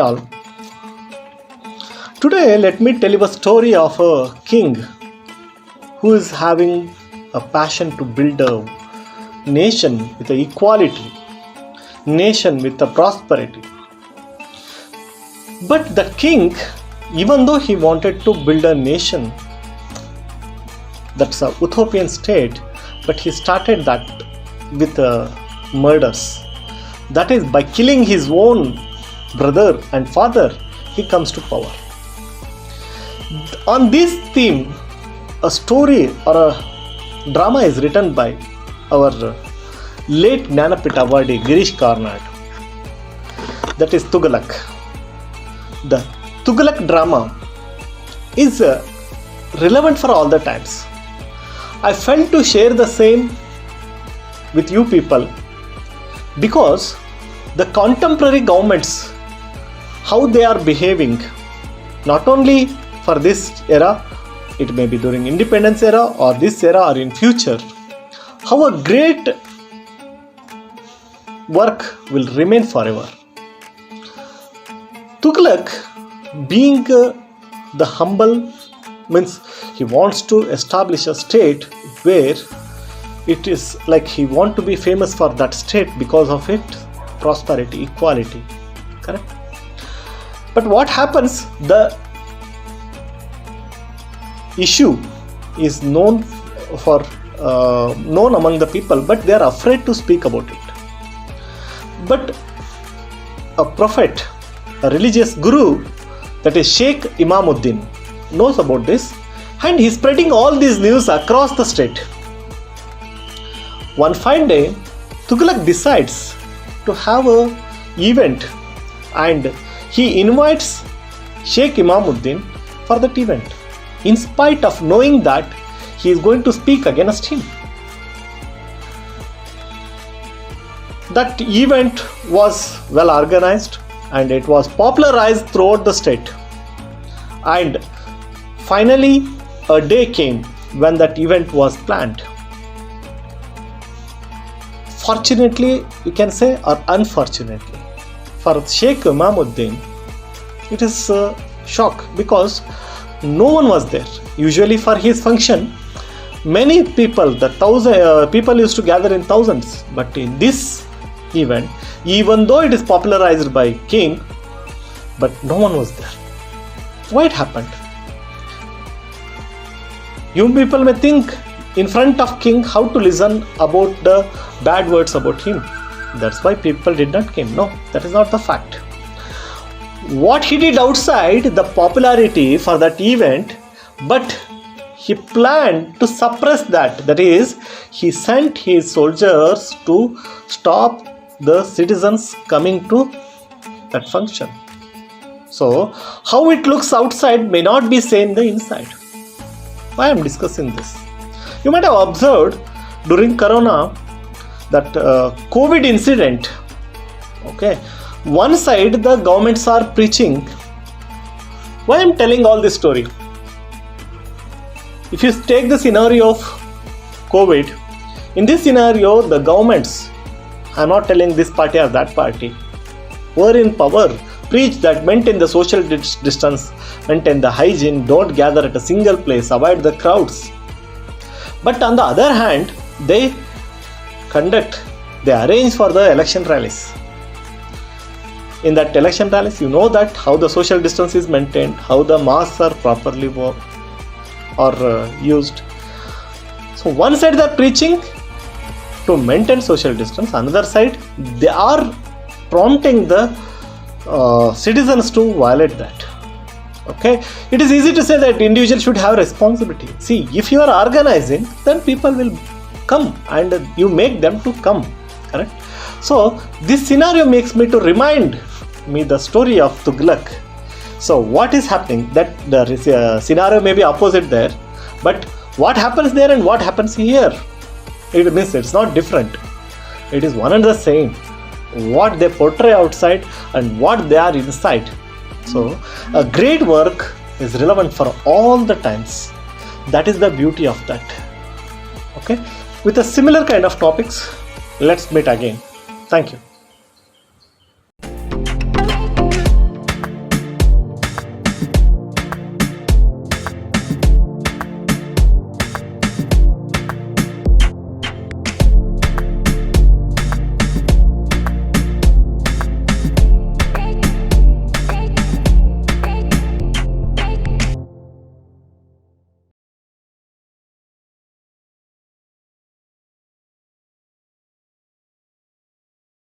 all. Today, let me tell you a story of a king who is having a passion to build a nation with a equality, nation with a prosperity. But the king, even though he wanted to build a nation, that's a utopian state, but he started that with murders. That is, by killing his own brother and father, he comes to power. On this theme, a story or a drama is written by our late Jnanapith awardee Girish Karnad. That is Tughlaq. The Tughlaq drama is relevant for all the times. I felt to share the same with you people because the contemporary governments, how they are behaving, not only for this era, it may be during independence era or this era or in future, how a great work will remain forever. Tughlaq, being the humble, means he wants to establish a state where it is like he wants to be famous for that state because of its prosperity, equality. Correct? But what happens, the issue is known among the people, but they are afraid to speak about it. But a prophet, a religious guru, that is Sheikh Imamuddin, knows about this, and he is spreading all these news across the state. One fine day, Tughlaq decides to have an event and he invites Sheikh Imamuddin for that event, in spite of knowing that he is going to speak against him. That event was well organized and it was popularized throughout the state. And finally, a day came when that event was planned. Fortunately, you can say, or unfortunately, for Sheikh Imamuddin, it is a shock because no one was there. Usually for his function, many people, people used to gather in thousands. But in this event, even though it is popularized by king, but no one was there. Why it happened? You people may think in front of king how to listen about the bad words about him. That's why people did not come. No, that is not the fact. What he did outside the popularity for that event, but he planned to suppress that. That is, he sent his soldiers to stop the citizens coming to that function. So, how it looks outside may not be same the inside. Why I am discussing this? You might have observed during Corona that COVID incident. Okay, one side the governments are preaching. Why I am telling all this story? If you take the scenario of COVID, in this scenario the governments, I am not telling this party or that party, were in power, preach that maintain the social distance, maintain the hygiene, don't gather at a single place, avoid the crowds. But on the other hand, they arrange for the election rallies. In that election rallies, you know that how the social distance is maintained, how the masks are properly used. So one side they are preaching to maintain social distance, another side they are prompting the citizens to violate that. Okay, it is easy to say that individual should have responsibility. See, if you are organizing, then people will come and you make them to come. Correct? So this scenario makes me to remind me the story of Tughlaq. So what is happening? That the scenario may be opposite there, but what happens there and what happens here, it means it's not different. It is one and the same. What they portray outside and what they are inside. So a great work is relevant for all the times. That is the beauty of that. Okay, with a similar kind of topics, let's meet again. Thank you.